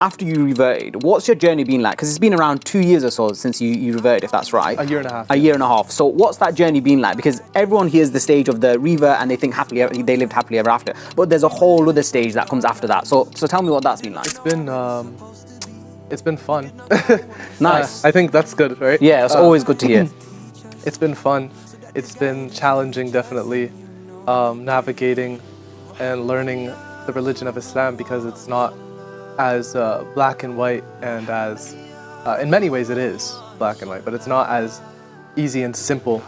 after you reverted, what's your journey been like? Because it's been around 2 years or so since you reverted, if that's right. A year and a half. A year and a half. So what's that journey been like? Because everyone hears the stage of the revert and they think they lived happily ever after. But there's a whole other stage that comes after that. So tell me what that's been like. It's been fun. Nice. I think that's good, right? Yeah, it's always good to hear. It's been fun. It's been challenging, definitely, navigating and learning the religion of Islam, because it's not as black and white, and as in many ways it is black and white, but it's not as easy and simple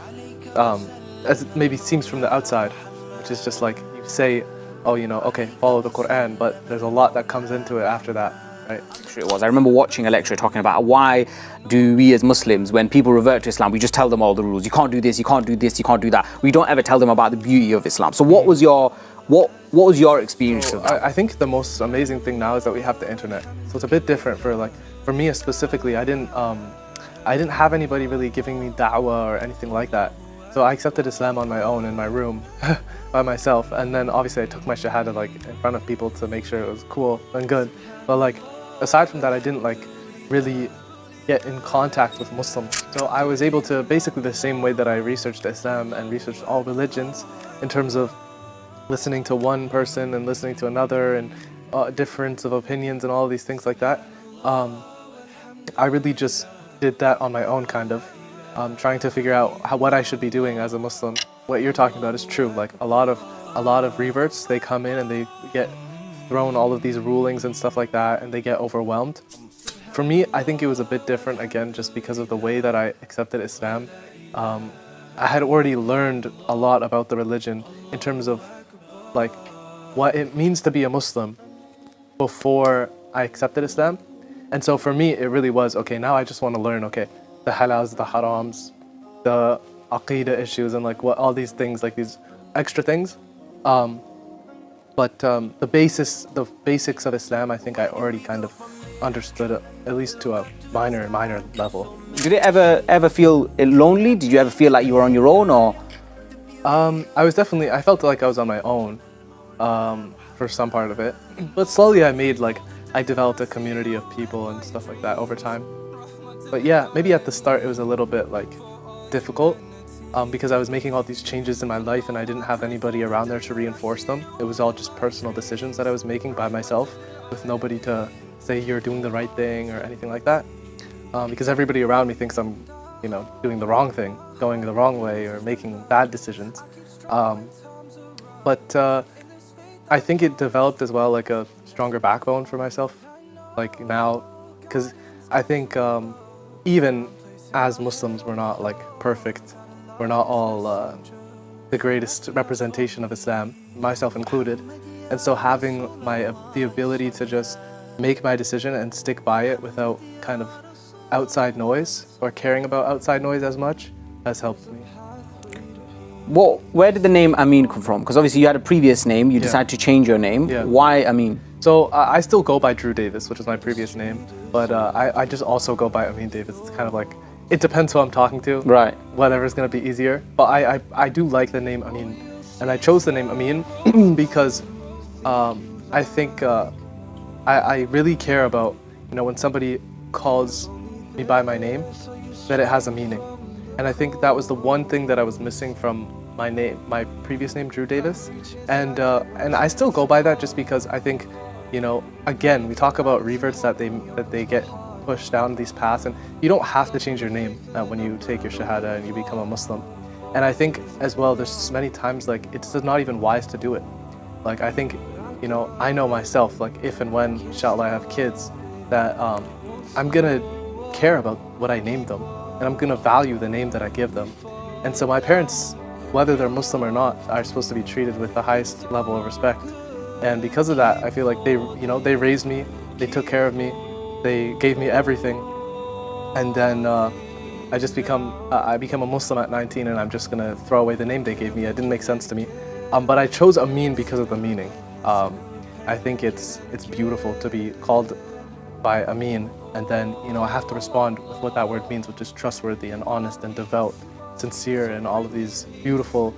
as it maybe seems from the outside, which is just like you say, oh, okay, follow the Quran, but there's a lot that comes into it after that, right? It was. I remember watching a lecture talking about why do we as Muslims, when people revert to Islam, we just tell them all the rules. You can't do this, you can't do this, you can't do that. We don't ever tell them about the beauty of Islam. So what was your experience of that? I think the most amazing thing now is that we have the internet. So it's a bit different for me specifically. I didn't have anybody really giving me da'wah or anything like that. So I accepted Islam on my own in my room by myself, and then obviously I took my Shahadah in front of people to make sure it was cool and good. But aside from that, I didn't really get in contact with Muslims. So I was able to, basically the same way that I researched Islam and researched all religions, in terms of listening to one person and listening to another, and difference of opinions and all of these things like that. I really just did that on my own, kind of, trying to figure out what I should be doing as a Muslim. What you're talking about is true. A lot of reverts, they come in and they get thrown all of these rulings and stuff like that, and they get overwhelmed. For me, I think it was a bit different, again, just because of the way that I accepted Islam. I had already learned a lot about the religion in terms of what it means to be a Muslim before I accepted Islam. And so for me, it really was, okay, now I just want to learn, the halals, the harams, the aqidah issues, and what all these things, these extra things. But the basics of Islam, I think I already kind of understood it, at least to a minor level. Did it ever feel lonely? Did you ever feel like you were on your own, or? I felt like I was on my own for some part of it. But slowly I developed a community of people and stuff like that over time. But yeah, maybe at the start it was a little bit difficult because I was making all these changes in my life and I didn't have anybody around there to reinforce them. It was all just personal decisions that I was making by myself, with nobody to say you're doing the right thing or anything like that. Because everybody around me thinks I'm doing the wrong thing, going the wrong way, or making bad decisions. But I think it developed as well a stronger backbone for myself. Now, because I think even as Muslims, we're not perfect. We're not all the greatest representation of Islam, myself included. And so having the ability to just make my decision and stick by it without kind of outside noise or caring about outside noise as much has helped me. Where did the name Amin come from? Because obviously you had a previous name, you decided to change your name. Yeah. Why Amin? So I still go by Drew Davis, which is my previous name, but I just also go by Amin Davis. It's kind of it depends who I'm talking to. Right. Whatever's gonna be easier. But I do like the name Amin, and I chose the name Amin because I think I really care about when somebody calls me by my name, that it has a meaning. And I think that was the one thing that I was missing from my previous name, Drew Davis. And I still go by that just because I think, again, we talk about reverts that they get pushed down these paths, and you don't have to change your name when you take your Shahadah and you become a Muslim. And I think as well, there's many times it's not even wise to do it. I think, I know myself, if and when, inshallah, I have kids, that I'm gonna care about what I named them, and I'm gonna value the name that I give them. And so my parents, whether they're Muslim or not, are supposed to be treated with the highest level of respect. And because of that, I feel like they raised me, they took care of me, they gave me everything. And then I became a Muslim at 19, and I'm just gonna throw away the name they gave me. It didn't make sense to me. But I chose Amin because of the meaning. I think it's beautiful to be called by Amin, and then I have to respond with what that word means, which is trustworthy and honest and devout, sincere, and all of these beautiful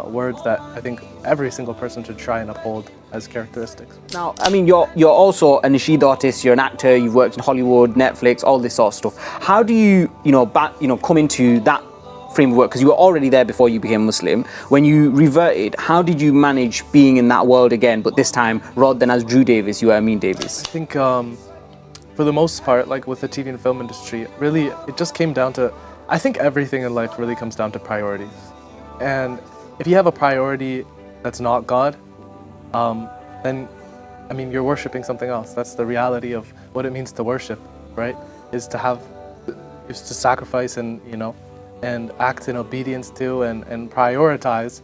words that I think every single person should try and uphold. as characteristics. Now, I mean, you're also a Nasheed artist. You're an actor. You've worked in Hollywood, Netflix, all this sort of stuff. How do you come into that frame of work? Because you were already there before you became Muslim. When you reverted, how did you manage being in that world again, but this time rather than as Drew Davis, you were Amin Davis? I think for the most part, like with the TV and film industry, really it just came down to, I think everything in life really comes down to priorities. And if you have a priority that's not God, then, I mean, you're worshiping something else. That's the reality of what it means to worship, right? Is to sacrifice and, and act in obedience to and prioritize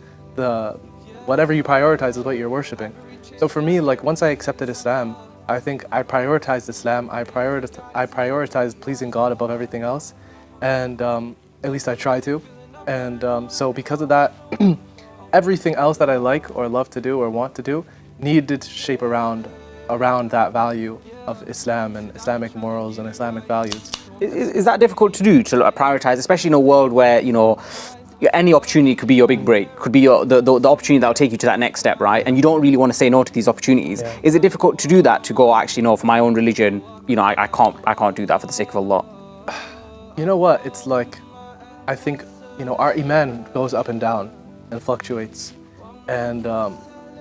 whatever you prioritize is what you're worshiping. So for me, like once I accepted Islam, I think I prioritized Islam. I prioritized pleasing God above everything else, and at least I try to. And so because of that, everything else that I like or love to do or want to do needed to shape around that value of Islam and Islamic morals and Islamic values. Is that difficult to do, to prioritize, especially in a world where, any opportunity could be your big break, could be the opportunity that will take you to that next step, right? And you don't really want to say no to these opportunities. Yeah. Is it difficult to do that, to go, actually, no, for my own religion, I can't do that for the sake of Allah? You know what? It's like, I think, our iman goes up and down and fluctuates. And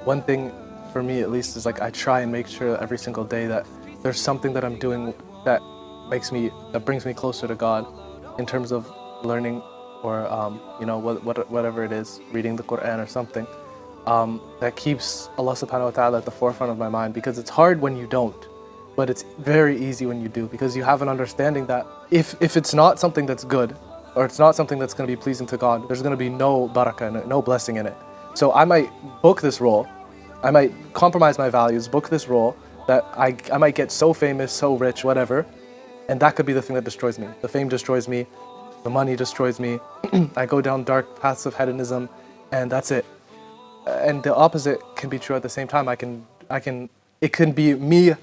one thing for me, at least, is like I try and make sure every single day that there's something that I'm doing that brings me closer to God, in terms of learning or whatever it is, reading the Quran or something, that keeps Allah subhanahu wa ta'ala at the forefront of my mind, because it's hard when you don't, but it's very easy when you do, because you have an understanding that if it's not something that's good, or it's not something that's going to be pleasing to God, there's going to be no barakah in it, no blessing in it. So I might book this role, I might compromise my values, book this role, that I might get so famous, so rich, whatever, and that could be the thing that destroys me. The fame destroys me, the money destroys me, I go down dark paths of hedonism, and that's it. And the opposite can be true at the same time. It can be me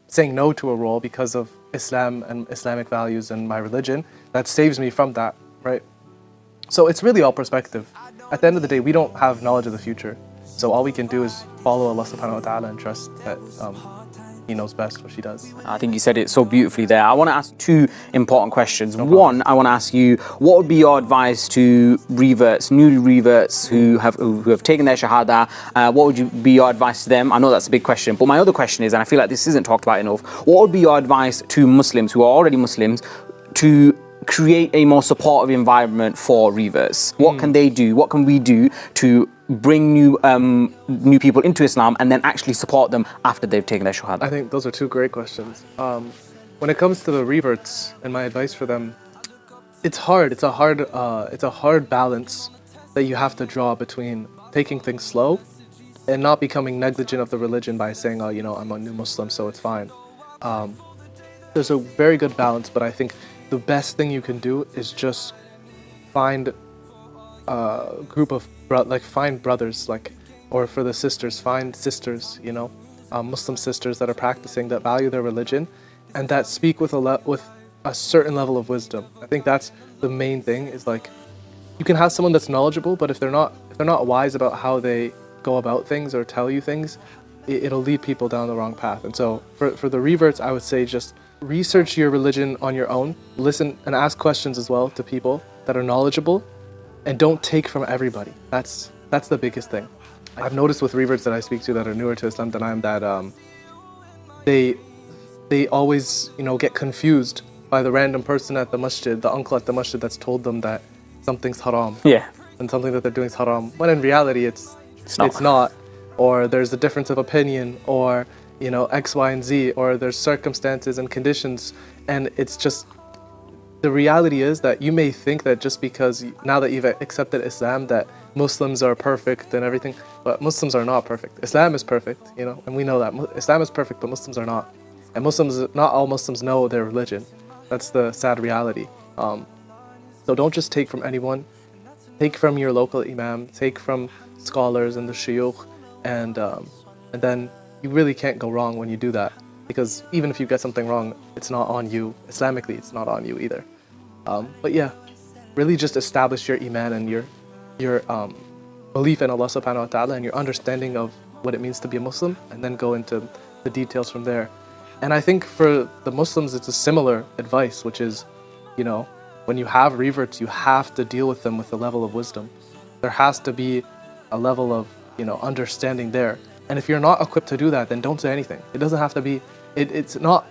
saying no to a role because of Islam and Islamic values and my religion that saves me from that, right? So it's really all perspective. At the end of the day, we don't have knowledge of the future. So all we can do is follow Allah subhanahu wa ta'ala and trust that He knows best what He does. I think you said it so beautifully there. I want to ask two important questions. One, I want to ask you, what would be your advice to reverts, newly reverts who have taken their Shahadah? What would be your advice to them? I know that's a big question, but my other question is, and I feel like this isn't talked about enough, what would be your advice to Muslims who are already Muslims to create a more supportive environment for reverts? What can they do? What can we do to bring new people into Islam and then actually support them after they've taken their Shahadah? I think those are two great questions. When it comes to the reverts and my advice for them, it's hard. It's a hard balance that you have to draw between taking things slow and not becoming negligent of the religion by saying, oh, I'm a new Muslim, so it's fine. There's a very good balance, but I think the best thing you can do is just find a group of find brothers, or for the sisters, find sisters, Muslim sisters that are practicing, that value their religion, and that speak with a certain level of wisdom. I think that's the main thing. Is you can have someone that's knowledgeable, but if they're not wise about how they go about things or tell you things, it'll lead people down the wrong path. And so for the reverts, I would say just research your religion on your own, listen and ask questions as well to people that are knowledgeable, and don't take from everybody. That's the biggest thing. I've noticed with reverts that I speak to that are newer to Islam than I am, that they always get confused by the random person at the masjid, the uncle at the masjid that's told them that something's haram. Yeah. And something that they're doing is haram, when in reality it's not. Or there's a difference of opinion, or X, Y, and Z, or there's circumstances and conditions, and it's just, the reality is that you may think that just because now that you've accepted Islam that Muslims are perfect and everything, but Muslims are not perfect. Islam is perfect, and we know that. Islam is perfect, but Muslims are not. And not all Muslims know their religion. That's the sad reality. So don't just take from anyone. Take from your local imam, take from scholars and the shuyukh, and then you really can't go wrong when you do that, because even if you get something wrong, it's not on you. Islamically, it's not on you either. But yeah, really just establish your iman and your belief in Allah subhanahu wa ta'ala and your understanding of what it means to be a Muslim, and then go into the details from there. And I think for the Muslims, it's a similar advice, which is, you know, when you have reverts, you have to deal with them with a level of wisdom. There has to be a level of, you know, understanding there. And if you're not equipped to do that, then don't say anything. It doesn't have to be, it's not,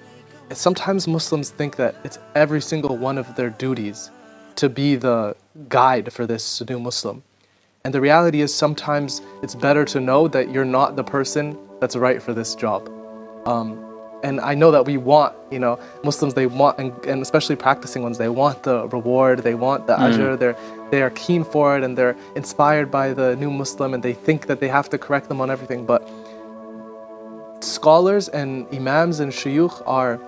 sometimes Muslims think that it's every single one of their duties to be the guide for this new Muslim. And the reality is sometimes it's better to know that you're not the person that's right for this job. And I know that we want, you know, Muslims, they want, and especially practicing ones, they want the reward, they want the ajr, they are keen for it, and they're inspired by the new Muslim, and they think that they have to correct them on everything. But scholars and imams and shuyukh are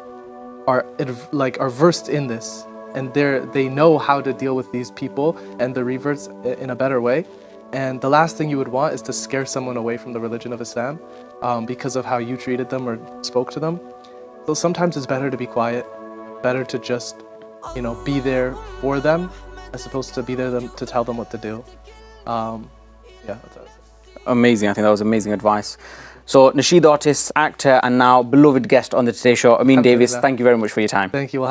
versed in this, and they know how to deal with these people and the reverts in a better way. And the last thing you would want is to scare someone away from the religion of Islam because of how you treated them or spoke to them. So sometimes it's better to be quiet, better to just, you know, be there for them as opposed to be there to tell them what to do. Yeah, that's it. Amazing. I think that was amazing advice. So Nasheed, artist, actor, and now beloved guest on the Today Show, Amin Davis, thank you very much for your time. Thank you.